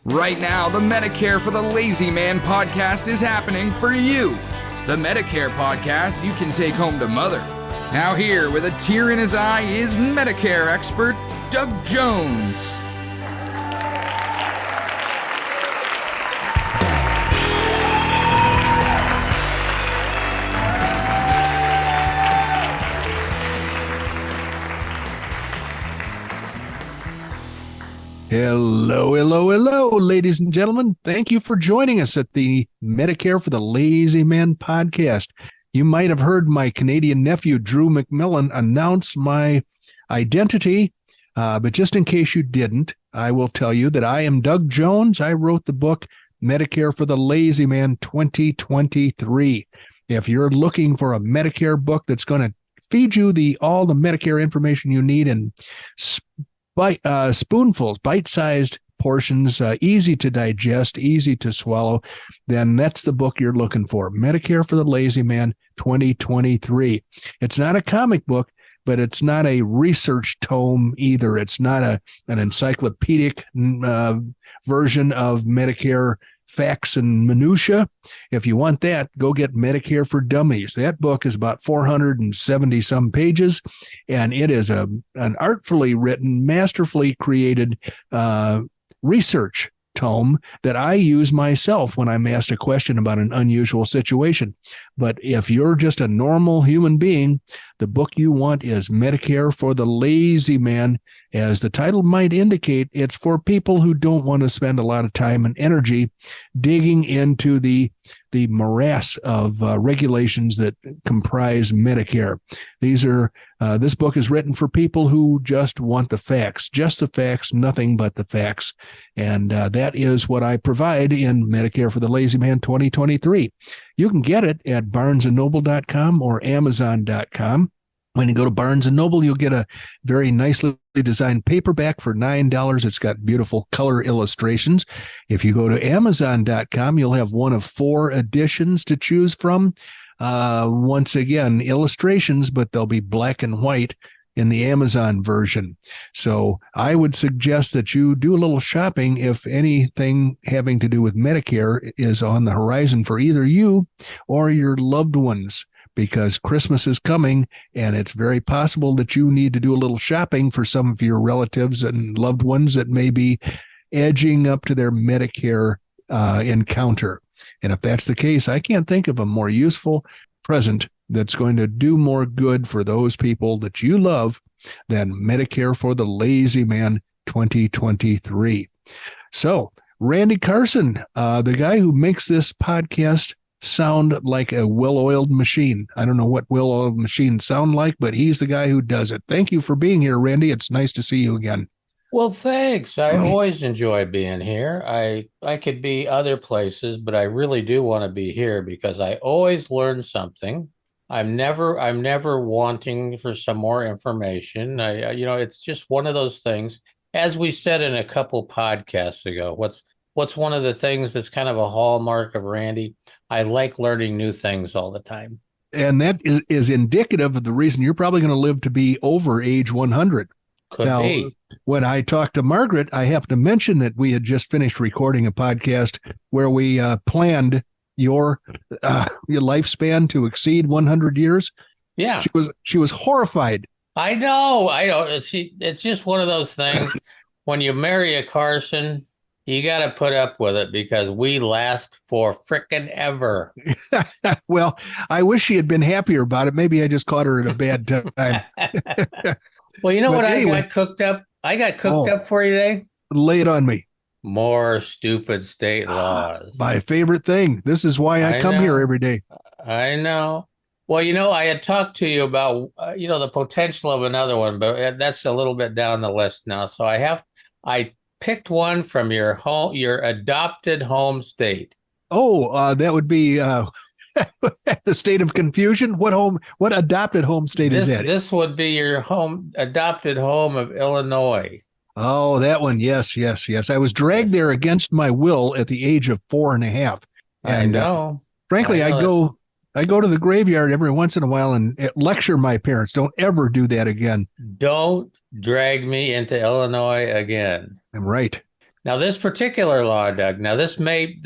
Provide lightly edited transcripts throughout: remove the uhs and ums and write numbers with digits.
Right now, the Medicare for the Lazy Man podcast is happening for you. The Medicare podcast you can take home to mother. Now here, with a tear in his eye, is Medicare expert Doug Jones. Hello, ladies and gentlemen. Thank you for joining us at the Medicare for the Lazy Man podcast. You might have heard my Canadian nephew, Drew McMillan, announce my identity, but just in case you didn't, I will tell you that I am Doug Jones. I wrote the book Medicare for the Lazy Man 2023. If you're looking for a Medicare book that's going to feed you all the Medicare information you need in spoonfuls, bite-sized portions, easy to digest, easy to swallow, then that's the book you're looking for. Medicare for the Lazy Man 2023. It's not a comic book, but it's not a research tome either. It's not an encyclopedic version of Medicare facts and minutia. If you want that, go get Medicare for Dummies. That book is about 470 some pages, and it is an artfully written, masterfully created research tome that I use myself when I'm asked a question about an unusual situation. But if you're just a normal human being, the book you want is Medicare for the Lazy Man. As the title might indicate, it's for people who don't want to spend a lot of time and energy digging into the morass of regulations that comprise Medicare. This book is written for people who just want the facts, nothing but the facts. And that is what I provide in Medicare for the Lazy Man 2023. You can get it at barnesandnoble.com or amazon.com. When you go to Barnes & Noble, you'll get a very nicely designed paperback for $9. It's got beautiful color illustrations. If you go to Amazon.com, you'll have one of 4 editions to choose from. Once again, illustrations, but they'll be black and white in the Amazon version. So I would suggest that you do a little shopping if anything having to do with Medicare is on the horizon for either you or your loved ones, because Christmas is coming, and it's very possible that you need to do a little shopping for some of your relatives and loved ones that may be edging up to their Medicare encounter. And if that's the case, I can't think of a more useful present that's going to do more good for those people that you love than Medicare for the Lazy Man 2023. So, Randy Carson, the guy who makes this podcast sound like a well-oiled machine. I don't know what well-oiled machines sound like, but he's the guy who does it. Thank you for being here, Randy. It's nice to see you again. Well, thanks. I always enjoy being here. I could be other places, but I really do want to be here because I always learn something. I'm never wanting for some more information. It's just one of those things. As we said in a couple podcasts ago, what's one of the things that's kind of a hallmark of Randy? I like learning new things all the time. And that is indicative of the reason you're probably going to live to be over age 100. Could now, be. When I talked to Margaret, I happened to mention that we had just finished recording a podcast where we planned your lifespan to exceed 100 years. Yeah. She was horrified. I know. It's just one of those things. When you marry a Carson, you got to put up with it because we last for frickin' ever. Well, I wish she had been happier about it. Maybe I just caught her at a bad time. Well, you know what anyway, I got cooked up? I got cooked up for you today. Lay it on me. More stupid state laws. My favorite thing. This is why I come here every day. I know. Well, I had talked to you about, the potential of another one, but that's a little bit down the list now. So I picked one from your adopted home state. Oh, that would be the state of confusion. What adopted home state is that? This would be your adopted home of Illinois. Oh, that one. Yes. I was dragged there against my will at the age of 4.5. And I know. Frankly, I go to the graveyard every once in a while and lecture my parents. Don't ever do that again. Don't drag me into Illinois again. I'm right. Now, this particular law, Doug, now this may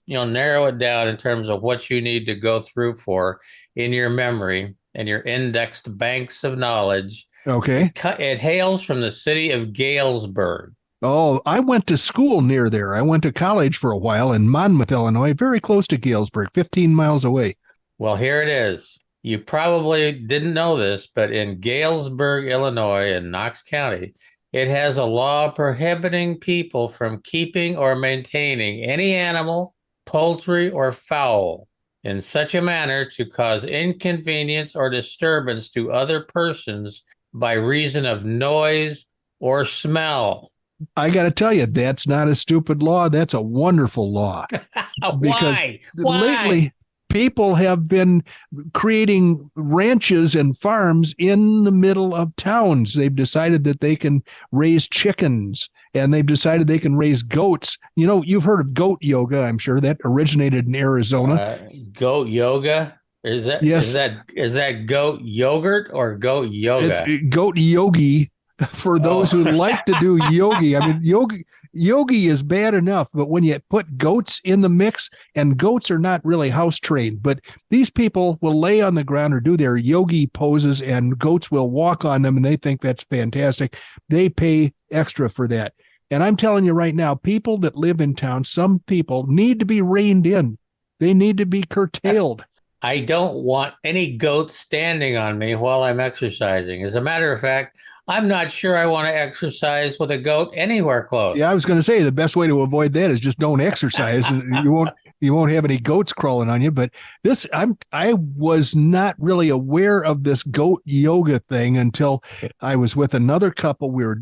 narrow it down in terms of what you need to go through for in your memory and your indexed banks of knowledge. Okay. It hails from the city of Galesburg. Oh, I went to school near there. I went to college for a while in Monmouth, Illinois, very close to Galesburg, 15 miles away. Well, here it is. You probably didn't know this, but in Galesburg, Illinois, in Knox County, it has a law prohibiting people from keeping or maintaining any animal, poultry, or fowl in such a manner to cause inconvenience or disturbance to other persons by reason of noise or smell. I got to tell you, that's not a stupid law. That's a wonderful law. Because Why? lately, people have been creating ranches and farms in the middle of towns. They've decided that they can raise chickens, and they've decided they can raise goats. You know, you've heard of goat yoga, I'm sure. That originated in Arizona. Goat yoga? Yes. Is that goat yogurt or goat yoga? It's goat yogi for those who like to do yogi. I mean, yogi is bad enough, but when you put goats in the mix, and goats are not really house trained, but these people will lay on the ground or do their yogi poses, and goats will walk on them, and they think that's fantastic. They pay extra for that. And I'm telling you right now, people that live in town, some people need to be reined in. They need to be curtailed. I don't want any goats standing on me while I'm exercising. As a matter of fact, I'm not sure I want to exercise with a goat anywhere close. Yeah, I was going to say the best way to avoid that is just don't exercise. You won't have any goats crawling on you. But I was not really aware of this goat yoga thing until I was with another couple. We were,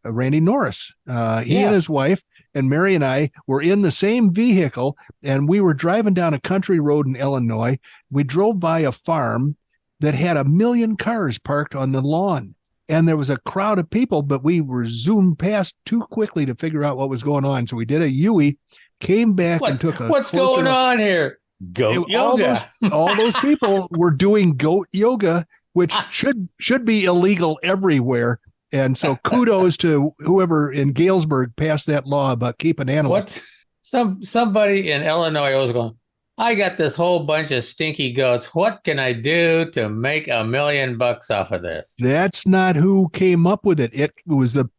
Randy Norris. He and his wife and Mary and I were in the same vehicle, and we were driving down a country road in Illinois. We drove by a farm that had 1 million cars parked on the lawn. And there was a crowd of people, but we were zoomed past too quickly to figure out what was going on. So we did a U-ey, came back and took a What's going on here? Goat yoga. All those people were doing goat yoga, which should be illegal everywhere. And so kudos to whoever in Galesburg passed that law about keeping animals. What? Somebody in Illinois was going, I got this whole bunch of stinky goats. What can I do to make $1 million off of this? That's not who came up with it. It was the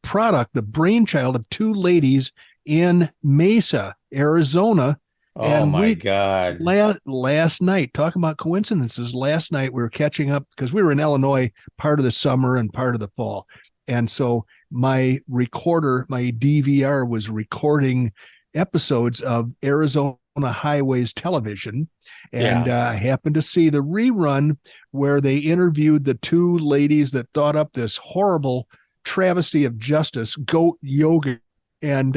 brainchild of two ladies in Mesa, Arizona. Oh, my God. Last night, talking about coincidences, last night we were catching up because we were in Illinois part of the summer and part of the fall. And so my recorder, my DVR was recording episodes of Arizona Highways Television, and I happened to see the rerun where they interviewed the two ladies that thought up this horrible travesty of justice, goat yoga, and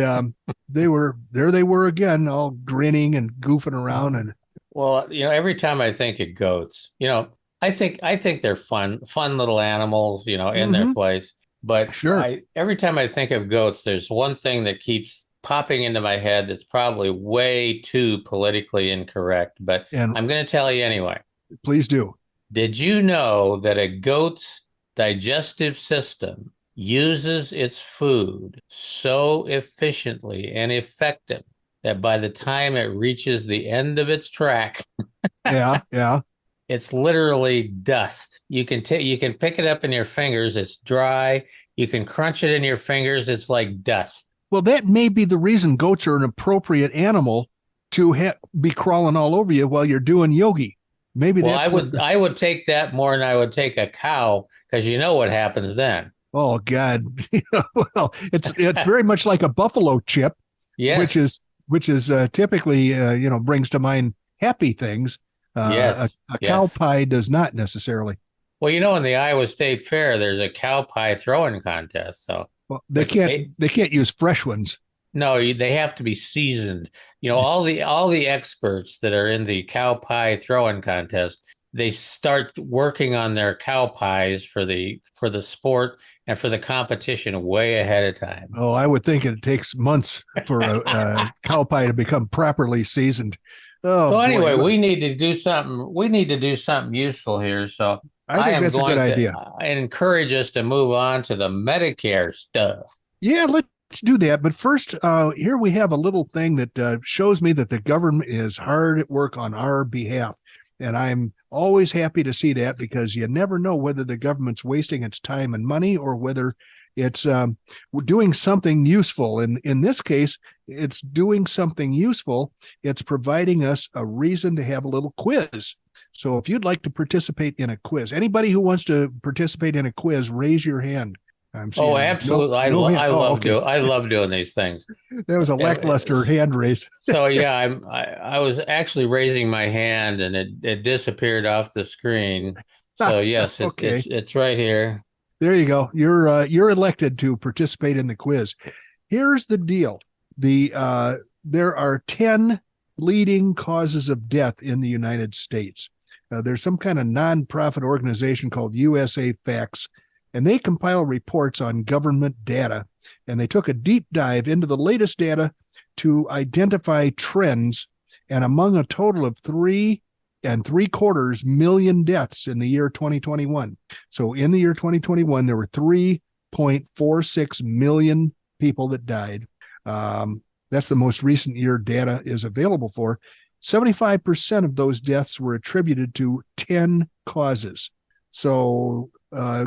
they were again, all grinning and goofing around. And well, every time I think of goats, I think they're fun little animals, in their place. But sure, every time I think of goats, there's one thing that keeps popping into my head that's probably way too politically incorrect, but I'm going to tell you anyway. Please do. Did you know that a goat's digestive system uses its food so efficiently and effective that by the time it reaches the end of its track, it's literally dust. You can pick it up in your fingers. It's dry. You can crunch it in your fingers. It's like dust. Well, that may be the reason goats are an appropriate animal to be crawling all over you while you're doing yogi. Maybe that's I would take that more than I would take a cow, because you know what happens then. Oh God. Well, it's very much like a buffalo chip, yes, which is typically brings to mind happy things. Yes. A cow pie does not necessarily. Well, in the Iowa State Fair, there's a cow pie throwing contest. So they can't use fresh ones. No, they have to be seasoned. All the experts that are in the cow pie throwing contest, they start working on their cow pies for the sport and for the competition way ahead of time. Oh, I would think it takes months for a cow pie to become properly seasoned. Oh, so anyway, we need to do something. We need to do something useful here. So I think that's a good idea. I encourage us to move on to the Medicare stuff. Yeah, let's do that. But first, here we have a little thing that shows me that the government is hard at work on our behalf. And I'm always happy to see that, because you never know whether the government's wasting its time and money or whether it's doing something useful. And in this case, it's doing something useful. It's providing us a reason to have a little quiz. So if you'd like to participate in a quiz, anybody who wants to participate in a quiz, raise your hand. I'm seeing absolutely. I love doing these things. That was a lackluster hand raise. So yeah, I was actually raising my hand, and it disappeared off the screen. So yes, Okay. it's right here. There you go. You're elected to participate in the quiz. Here's the deal. There are 10 leading causes of death in the United States. There's some kind of nonprofit organization called USA Facts, and they compile reports on government data. And they took a deep dive into the latest data to identify trends. And among a total of 3.75 million deaths in the year 2021. So in the year 2021, there were 3.46 million people that died. That's the most recent year data is available for. 75% of those deaths were attributed to 10 causes. So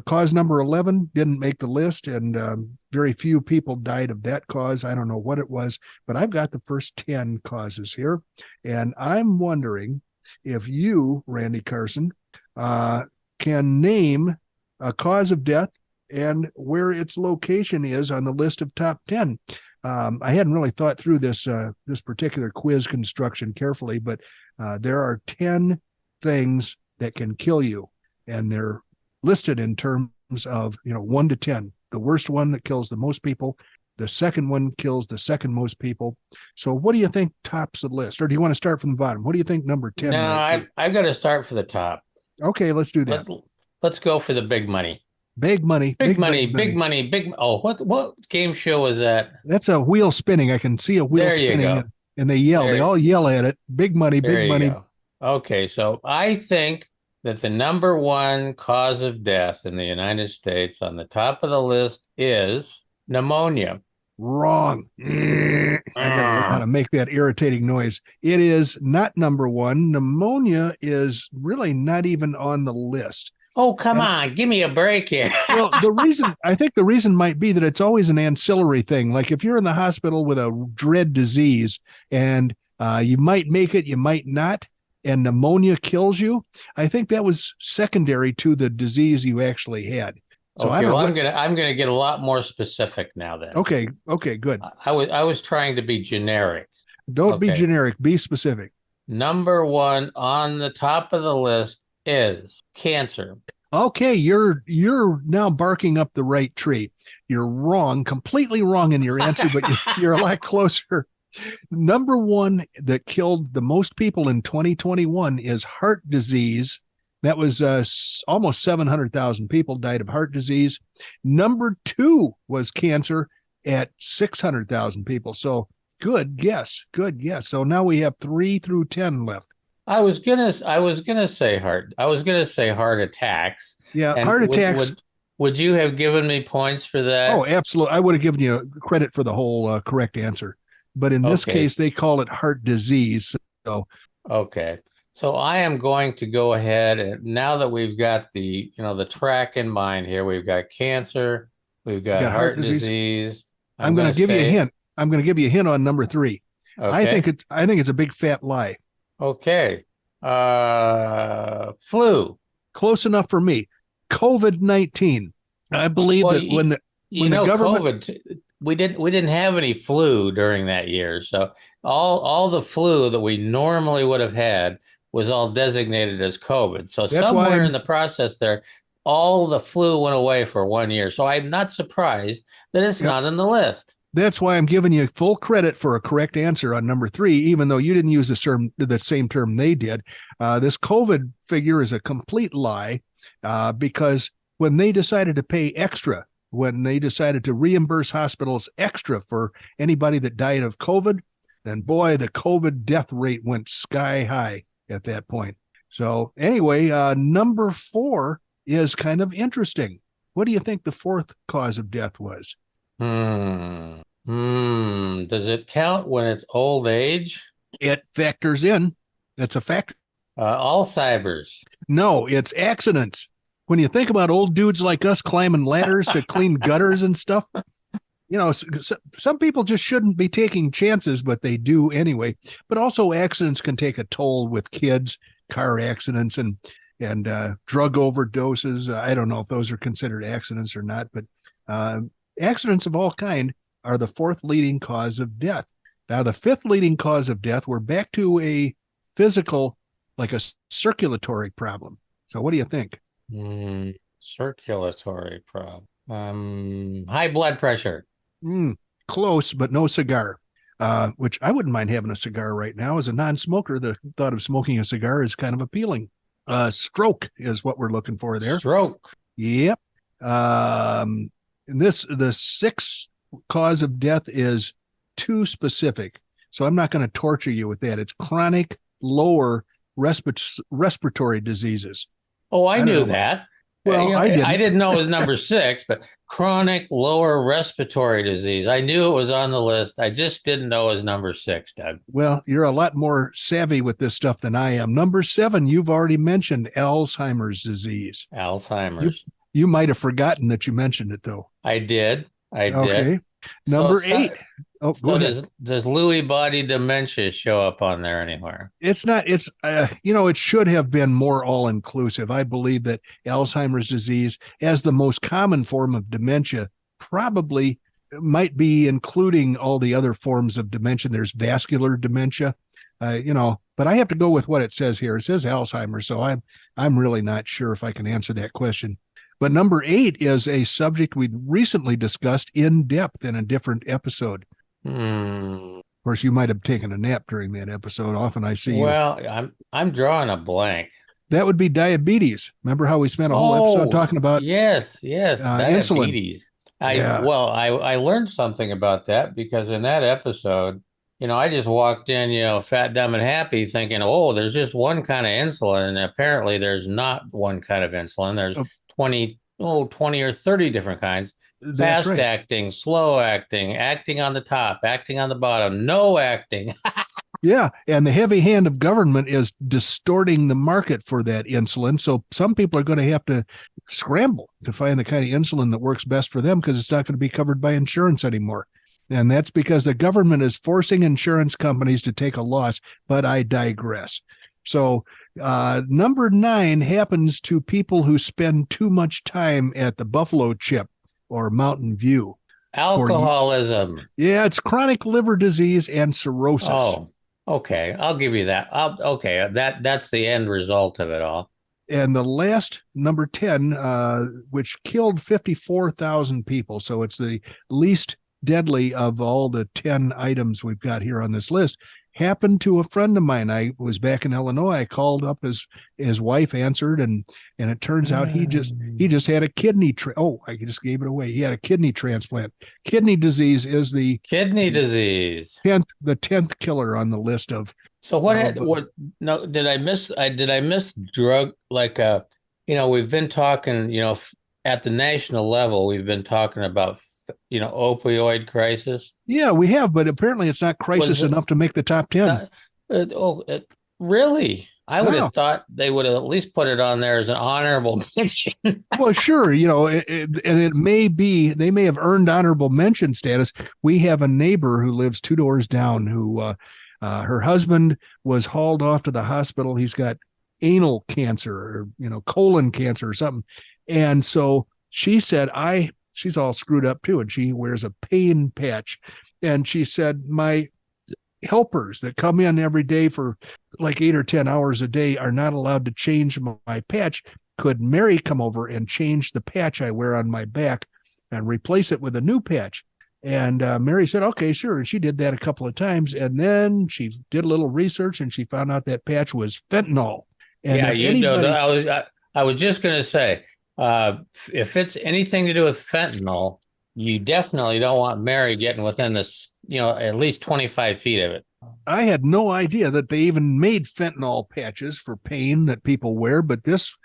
cause number 11 didn't make the list, and very few people died of that cause. I don't know what it was, but I've got the first 10 causes here. And I'm wondering if you, Randy Carson, can name a cause of death and where its location is on the list of top 10. I hadn't really thought through this particular quiz construction carefully, but there are 10 things that can kill you, and they're listed in terms of 1 to 10. The worst one that kills the most people, the second one kills the second most people. So what do you think tops the list? Or do you want to start from the bottom? What do you think number 10 No, might be? I've got to start for the top. Okay, let's do that. Let's go for the big money. Big money. Big money. Oh, what game show was that? That's a wheel spinning. I can see a wheel spinning. And they yell. They all yell at it. Big money, big money. Go. Okay, so I think that the number one cause of death in the United States on the top of the list is pneumonia. Wrong. I gotta learn how to make that irritating noise. It is not number one. Pneumonia is really not even on the list. Oh, come on. Give me a break here. Well, I think the reason might be that it's always an ancillary thing. Like if you're in the hospital with a dread disease and you might make it, you might not, and pneumonia kills you, I think that was secondary to the disease you actually had. So okay, I'm gonna get a lot more specific now then. Okay, good. I was trying to be generic. Don't be generic, be specific. Number one on the top of the list is cancer. Okay, you're now barking up the right tree. You're wrong, completely wrong in your answer, but you're a lot closer. Number one that killed the most people in 2021 is heart disease. That was almost 700,000 people died of heart disease. Number two was cancer at 600,000 people. So good guess. So now we have 3 through 10 left. I was gonna say heart attacks. Yeah, and heart attacks. Would you have given me points for that? Oh, absolutely. I would have given you credit for the whole correct answer. But in this case, they call it heart disease. So okay. So I am going to go ahead, and now that we've got the track in mind here, we've got cancer, we've got heart disease. I'm going to give you a hint. I'm going to give you a hint on number 3. Okay. I think it's a big fat lie. Okay. Flu. Close enough for me. COVID-19. I believe that when the government COVID, we didn't have any flu during that year. So all the flu that we normally would have had was all designated as COVID. So somewhere in the process there, all the flu went away for 1 year. So I'm not surprised that it's not on the list. That's why I'm giving you full credit for a correct answer on number 3, even though you didn't use the same term they did. This COVID figure is a complete lie because when they decided to pay extra, when they decided to reimburse hospitals extra for anybody that died of COVID, then boy, the COVID death rate went sky high at that point. So anyway, number 4 is kind of interesting. What do you think the 4th cause of death was? Does it count when it's old age? It factors in. It's a factor. Alzheimer's. No, it's accidents. When you think about old dudes like us climbing ladders to clean gutters and stuff, some people just shouldn't be taking chances, but they do anyway. But also accidents can take a toll with kids, car accidents and drug overdoses. I don't know if those are considered accidents or not, but accidents of all kind are the fourth leading cause of death. Now, the fifth leading cause of death, we're back to a physical, like a circulatory problem. So what do you think? Circulatory problem. High blood pressure. Close, but no cigar, which I wouldn't mind having a cigar right now. As a non-smoker, the thought of smoking a cigar is kind of appealing. Stroke is what we're looking for there. Stroke. Yep. The sixth cause of death is too specific, so I'm not going to torture you with that. It's chronic lower respiratory diseases. Oh, I knew that. Well, I didn't know it was number 6, but chronic lower respiratory disease. I knew it was on the list. I just didn't know it was number 6, Doug. Well, you're a lot more savvy with this stuff than I am. Number 7, you've already mentioned Alzheimer's disease. Alzheimer's. You might have forgotten that you mentioned it, though. I did. Okay. Number 8. Oh, go ahead. Does Lewy body dementia show up on there anywhere? It's not. It's it should have been more all inclusive. I believe that Alzheimer's disease, as the most common form of dementia, probably might be including all the other forms of dementia. There's vascular dementia, but I have to go with what it says here. It says Alzheimer's, so I'm really not sure if I can answer that question. But number 8 is a subject we recently discussed in depth in a different episode. Of course, you might have taken a nap during that episode. Often I see you. Well, I'm drawing a blank. That would be diabetes. Remember how we spent a whole episode talking about yes, diabetes. Insulin. I learned something about that because in that episode, I just walked in, fat, dumb, and happy, thinking, oh, there's just one kind of insulin, and apparently there's not one kind of insulin. There's 20 or 30 different kinds. Fast acting, slow acting, acting on the top, acting on the bottom, no acting. Yeah, and the heavy hand of government is distorting the market for that insulin. So some people are going to have to scramble to find the kind of insulin that works best for them because it's not going to be covered by insurance anymore. And that's because the government is forcing insurance companies to take a loss, but I digress. So number 9 happens to people who spend too much time at the Buffalo Chip or Mountain View. Alcoholism. It's chronic liver disease and cirrhosis. Oh, okay. I'll give you that. That's the end result of it all. And the last, number 10, which killed 54,000 people. So it's the least deadly of all the 10 items we've got here on this list, happened to a friend of mine. I was back in Illinois. I called up, his wife answered, and it turns out he just had a kidney I just gave it away. He had a kidney transplant. Kidney disease is the 10th killer on the list of. So did I miss drug, like we've been talking, at the national level, we've been talking about opioid crisis. Yeah, we have, but apparently it's not crisis enough to make the top 10. Really? I would have thought they would have at least put it on there as an honorable mention. Well, sure, and it may be, they may have earned honorable mention status. We have a neighbor who lives 2 doors down who her husband was hauled off to the hospital. He's got anal cancer or, colon cancer or something. And so she said, she's all screwed up too, and she wears a pain patch. And she said, my helpers that come in every day for like 8 or 10 hours a day are not allowed to change my patch. Could Mary come over and change the patch I wear on my back and replace it with a new patch? And Mary said, okay, sure. And she did that a couple of times. And then she did a little research and she found out that patch was fentanyl. And I was just going to say, if it's anything to do with fentanyl, you definitely don't want Mary getting within this, at least 25 feet of it. I had no idea that they even made fentanyl patches for pain that people wear, but this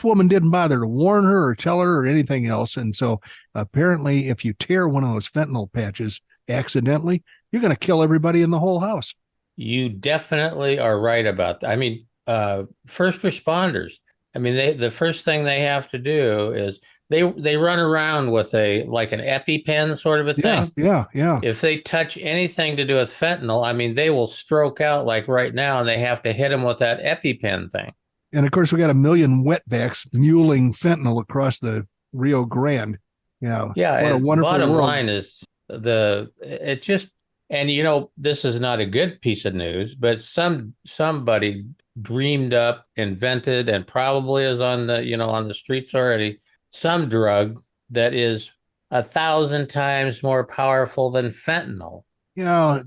woman didn't bother to warn her or tell her or anything else. And so apparently if you tear one of those fentanyl patches, accidentally, you're going to kill everybody in the whole house. You definitely are right about that. I mean, first responders. I mean, the first thing they have to do is they run around with like an EpiPen sort of a Yeah, thing. yeah. If they touch anything to do with fentanyl, I mean, they will stroke out like right now, and they have to hit them with that EpiPen thing. And of course, we got a million wetbacks muling fentanyl across the Rio Grande. Yeah, Yeah, what a and wonderful bottom world. line is it just, and this is not a good piece of news, but somebody dreamed up, invented, and probably is on the streets already, some drug that is 1,000 times more powerful than fentanyl. Yeah,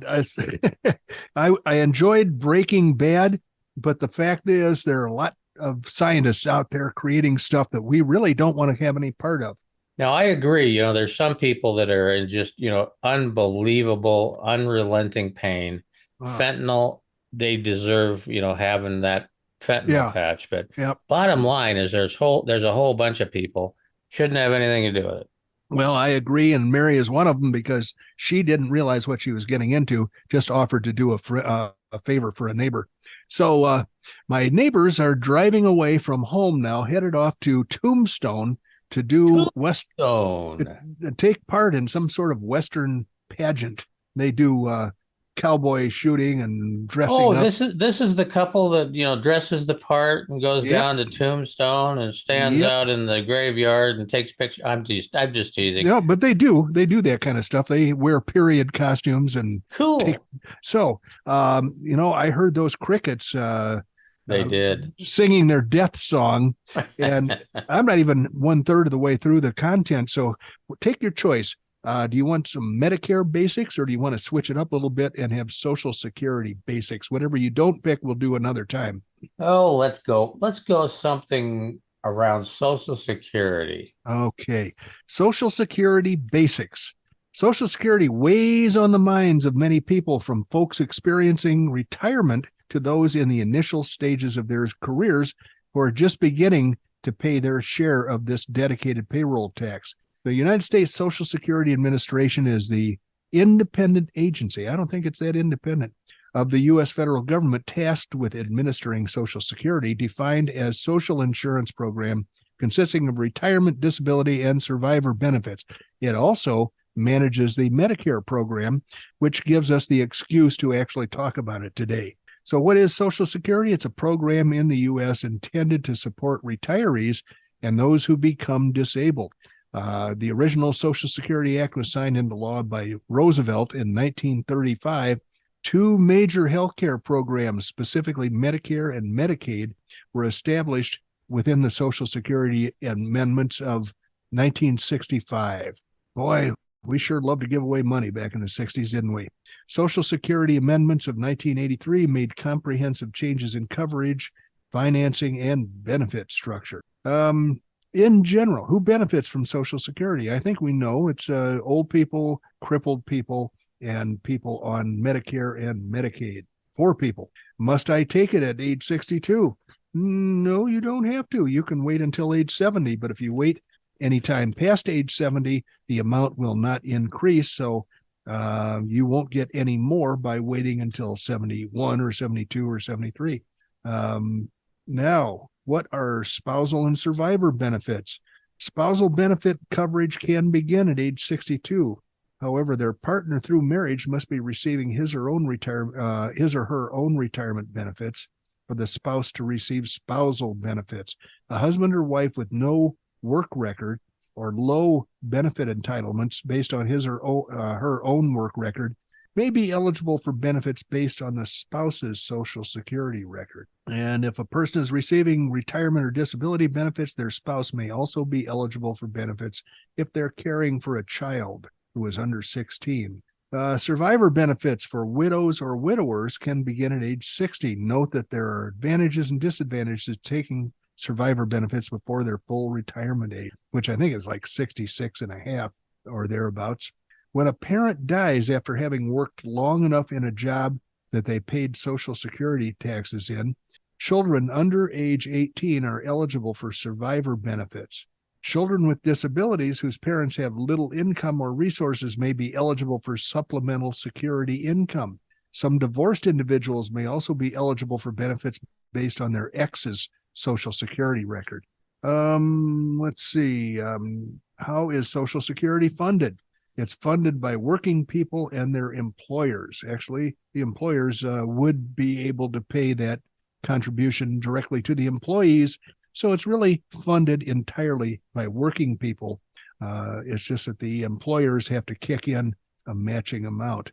I enjoyed Breaking Bad, but the fact is there are a lot of scientists out there creating stuff that we really don't want to have any part of. Now, I agree. There's some people that are in just, unbelievable, unrelenting pain. Wow. Fentanyl, they deserve, having that fentanyl Yeah, patch. But yeah. bottom line is there's a whole bunch of people shouldn't have anything to do with it. Well, I agree, and Mary is one of them because she didn't realize what she was getting into. Just offered to do a favor for a neighbor. So my neighbors are driving away from home now, headed off to Tombstone to do Tombstone. take part in some sort of Western pageant. They do cowboy shooting and dressing Oh, up. this is the couple that dresses the part and goes Yep. down to Tombstone and stands Yep. out in the graveyard and takes pictures. I'm just teasing. Yeah, but they do that kind of stuff. They wear period costumes and Cool. I heard those crickets They did. singing their death song, and I'm not even 1/3 of the way through the content. So take your choice. Do you want some Medicare basics, or do you want to switch it up a little bit and have Social Security basics? Whatever you don't pick, we'll do another time. Oh, let's go. Let's go something around Social Security. Okay. Social Security basics. Social Security weighs on the minds of many people, from folks experiencing retirement to those in the initial stages of their careers who are just beginning to pay their share of this dedicated payroll tax. The United States Social Security Administration is the independent agency. I don't think it's that independent of the U.S. federal government tasked with administering Social Security, defined as social insurance program consisting of retirement, disability, and survivor benefits. It also manages the Medicare program, which gives us the excuse to actually talk about it today. So what is Social Security? It's a program in the U.S. intended to support retirees and those who become disabled. The original Social Security Act was signed into law by Roosevelt in 1935. Two major healthcare programs, specifically Medicare and Medicaid, were established within the Social Security amendments of 1965. Boy, we sure loved to give away money back in the 60s, didn't we? Social Security amendments of 1983 made comprehensive changes in coverage, financing, and benefit structure. In general, who benefits from Social Security? I think we know it's old people, crippled people, and people on Medicare and Medicaid. Poor people. Must I take it at age 62? No, you don't have to. You can wait until age 70, but if you wait anytime past age 70, the amount will not increase. So you won't get any more by waiting until 71 or 72 or 73. Now, what are spousal and survivor benefits? Spousal benefit coverage can begin at age 62. However, their partner through marriage must be receiving his or her own retirement benefits for the spouse to receive spousal benefits. A husband or wife with no work record or low benefit entitlements based on his or her own work record may be eligible for benefits based on the spouse's Social Security record. And if a person is receiving retirement or disability benefits, their spouse may also be eligible for benefits if they're caring for a child who is under 16. Survivor benefits for widows or widowers can begin at age 60. Note that there are advantages and disadvantages to taking survivor benefits before their full retirement age, which I think is like 66 and a half or thereabouts. When a parent dies after having worked long enough in a job that they paid Social Security taxes in, children under age 18 are eligible for survivor benefits. Children with disabilities whose parents have little income or resources may be eligible for supplemental security income. Some divorced individuals may also be eligible for benefits based on their ex's Social Security record. Let's see. How is Social Security funded? It's funded by working people and their employers. Actually, the employers would be able to pay that contribution directly to the employees. So it's really funded entirely by working people. It's just that the employers have to kick in a matching amount.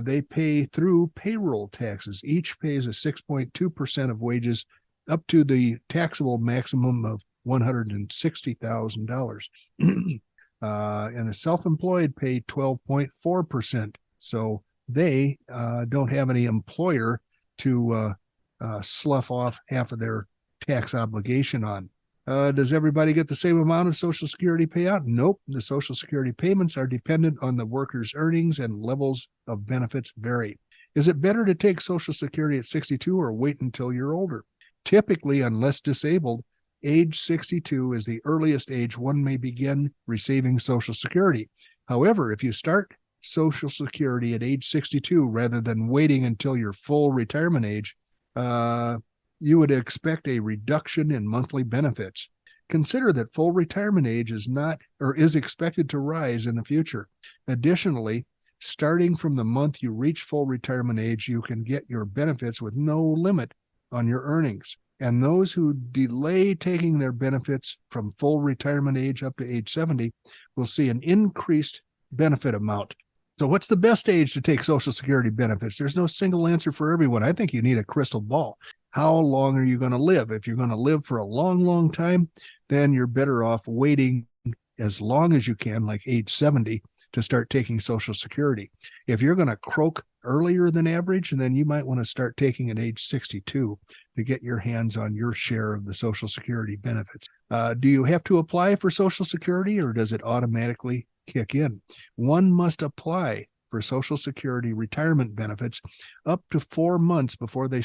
They pay through payroll taxes. Each pays a 6.2% of wages up to the taxable maximum of $160,000. And the self-employed pay 12.4%. So they don't have any employer to slough off half of their tax obligation on. Does everybody get the same amount of Social Security payout? Nope. The Social Security payments are dependent on the worker's earnings, and levels of benefits vary. Is it better to take Social Security at 62 or wait until you're older? Typically, unless disabled, age 62 is the earliest age one may begin receiving Social Security. However, if you start Social Security at age 62 rather than waiting until your full retirement age, you would expect a reduction in monthly benefits. Consider that full retirement age is expected to rise in the future. Additionally, starting from the month you reach full retirement age, you can get your benefits with no limit on your earnings. And those who delay taking their benefits from full retirement age up to age 70 will see an increased benefit amount. So what's the best age to take Social Security benefits? There's no single answer for everyone. I think you need a crystal ball. How long are you going to live? If you're going to live for a long, long time, then you're better off waiting as long as you can, like age 70, to start taking Social Security. If you're going to croak earlier than average, then you might want to start taking at age 62 to get your hands on your share of the Social Security benefits. Do you have to apply for Social Security, or does it automatically kick in? One must apply for Social Security retirement benefits up to 4 months before they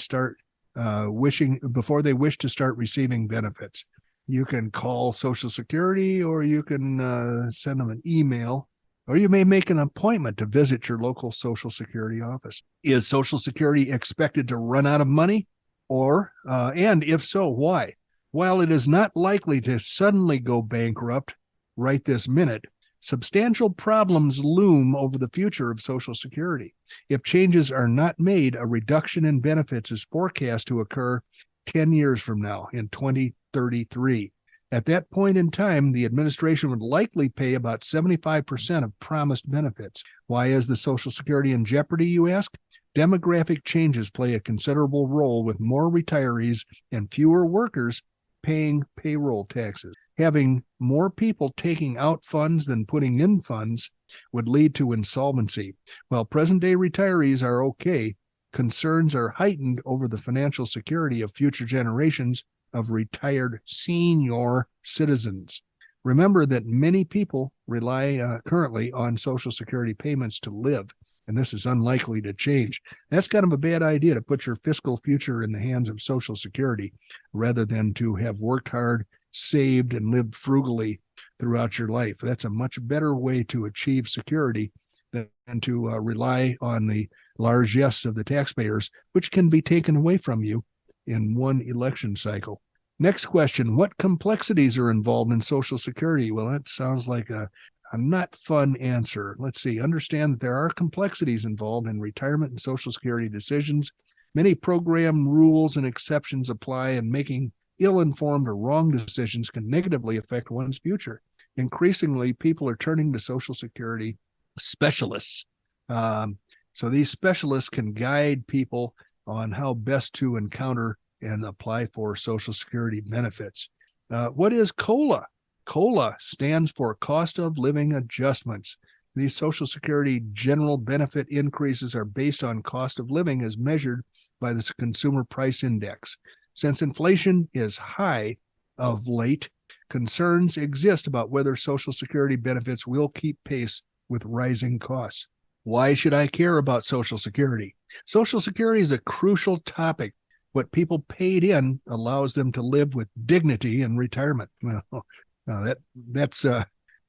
wish to start receiving benefits. You can call Social Security, or you can send them an email, or you may make an appointment to visit your local Social Security office. Is Social Security expected to run out of money? And if so, why? While it is not likely to suddenly go bankrupt right this minute, substantial problems loom over the future of Social Security. If changes are not made, a reduction in benefits is forecast to occur 10 years from now, in 2033. At that point in time, the administration would likely pay about 75% of promised benefits. Why is the Social Security in jeopardy, you ask? Demographic changes play a considerable role, with more retirees and fewer workers paying payroll taxes. Having more people taking out funds than putting in funds would lead to insolvency. While present-day retirees are okay, concerns are heightened over the financial security of future generations of retired senior citizens. Remember that many people rely currently on Social Security payments to live, and this is unlikely to change. That's kind of a bad idea, to put your fiscal future in the hands of Social Security rather than to have worked hard, saved, and lived frugally throughout your life. That's a much better way to achieve security than to rely on the largesse of the taxpayers, which can be taken away from you in one election cycle. Next question: what complexities are involved in Social Security? Well, that sounds like a not fun answer. Let's see. Understand that there are complexities involved in retirement and Social Security decisions. Many program rules and exceptions apply, and making ill-informed or wrong decisions can negatively affect one's future. Increasingly, people are turning to Social Security specialists. So these specialists can guide people on how best to encounter and apply for Social Security benefits. What is COLA? COLA stands for Cost of Living Adjustments. These Social Security general benefit increases are based on cost of living as measured by the Consumer Price Index. Since inflation is high of late, concerns exist about whether Social Security benefits will keep pace with rising costs. Why should I care about Social Security? Social Security is a crucial topic. What people paid in allows them to live with dignity in retirement. Well, That's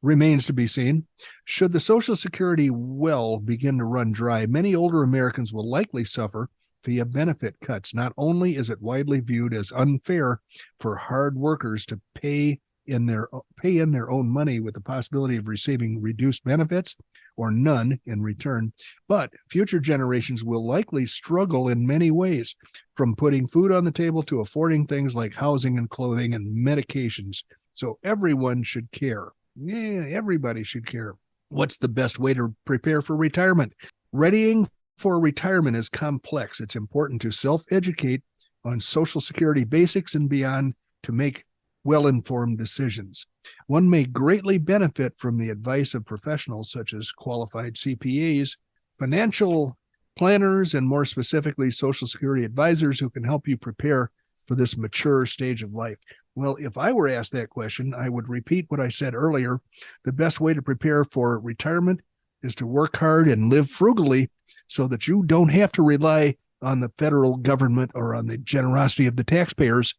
remains to be seen. Should the Social Security well begin to run dry, many older Americans will likely suffer via benefit cuts. Not only is it widely viewed as unfair for hard workers to pay in their own money with the possibility of receiving reduced benefits or none in return, but future generations will likely struggle in many ways, from putting food on the table to affording things like housing and clothing and medications. So everyone should care. Yeah, everybody should care. What's the best way to prepare for retirement? Readying for retirement is complex. It's important to self-educate on Social Security basics and beyond to make well-informed decisions. One may greatly benefit from the advice of professionals such as qualified CPAs, financial planners, and more specifically, Social Security advisors who can help you prepare for this mature stage of life. Well, if I were asked that question, I would repeat what I said earlier. The best way to prepare for retirement is to work hard and live frugally so that you don't have to rely on the federal government or on the generosity of the taxpayers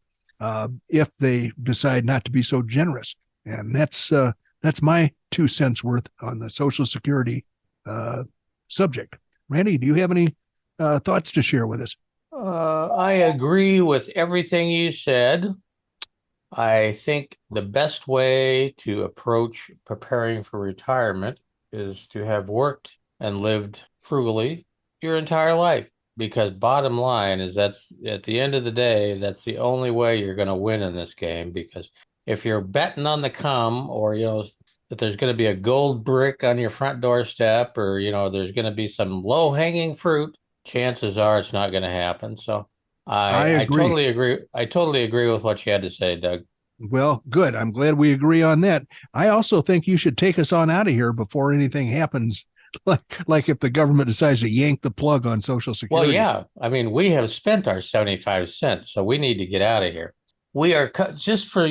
if they decide not to be so generous. And that's my 2 cents worth on the Social Security subject. Randy, do you have any thoughts to share with us? I agree with everything you said. I think the best way to approach preparing for retirement is to have worked and lived frugally your entire life. Because bottom line is that's at the end of the day, that's the only way you're going to win in this game. Because if you're betting on the come, or, that there's going to be a gold brick on your front doorstep, or, there's going to be some low hanging fruit, chances are it's not going to happen. So I agree. totally agree. I totally agree with what you had to say, Doug. Well, good. I'm glad we agree on that. I also think you should take us on out of here before anything happens. Like if the government decides to yank the plug on Social Security. Well, yeah. I mean, we have spent our 75 cents, so we need to get out of here. We are just for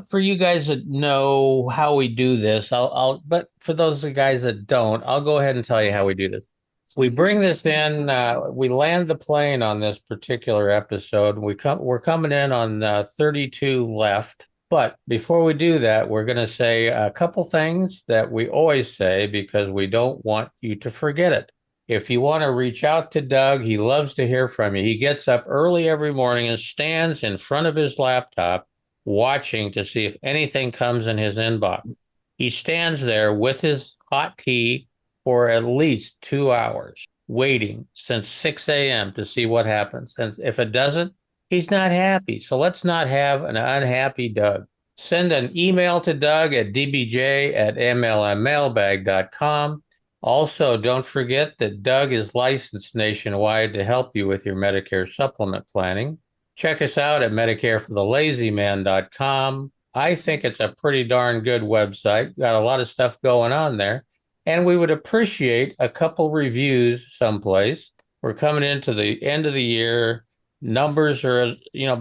for you guys that know how we do this. But for those guys that don't, I'll go ahead and tell you how we do this. We bring this in. We land the plane on this particular episode. We're coming in on 32 left. But before we do that, we're going to say a couple things that we always say because we don't want you to forget it. If you want to reach out to Doug, he loves to hear from you. He gets up early every morning and stands in front of his laptop watching to see if anything comes in his inbox. He stands there with his hot tea for at least 2 hours, waiting since 6 a.m. to see what happens. And if it doesn't, he's not happy. So let's not have an unhappy Doug. Send an email to Doug at dbj@mlmmailbag.com. Also, don't forget that Doug is licensed nationwide to help you with your Medicare supplement planning. Check us out at medicareforthelazyman.com. I think it's a pretty darn good website. Got a lot of stuff going on there. And we would appreciate a couple reviews someplace. We're coming into the end of the year. Numbers are,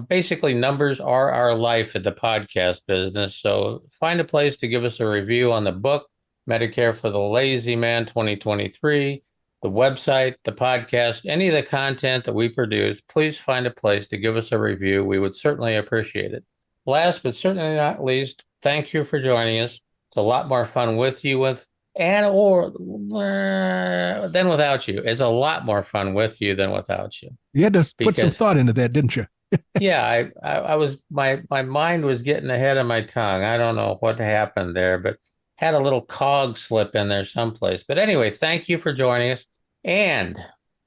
basically numbers are our life at the podcast business. So find a place to give us a review on the book, Medicare for the Lazy Man 2023, the website, the podcast, any of the content that we produce. Please find a place to give us a review. We would certainly appreciate it. Last but certainly not least, thank you for joining us. It's a lot more fun with you than without you. It's a lot more fun with you than without you. You had to put some thought into that, didn't you? Yeah, I was my mind was getting ahead of my tongue. I don't know what happened there, but had a little cog slip in there someplace. But anyway, thank you for joining us. And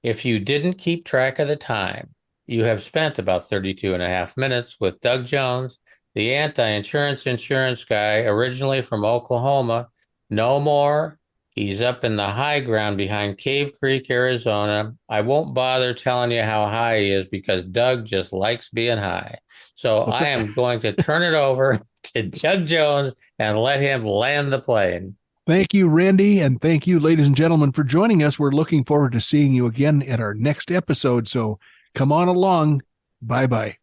if you didn't keep track of the time, you have spent about 32 and a half minutes with Doug Jones, the insurance guy, originally from Oklahoma. No more. He's up in the high ground behind Cave Creek, Arizona. I won't bother telling you how high he is because Doug just likes being high. So I am going to turn it over to Doug Jones and let him land the plane. Thank you, Randy, and thank you, ladies and gentlemen, for joining us. We're looking forward to seeing you again at our next episode. So come on along. Bye-bye.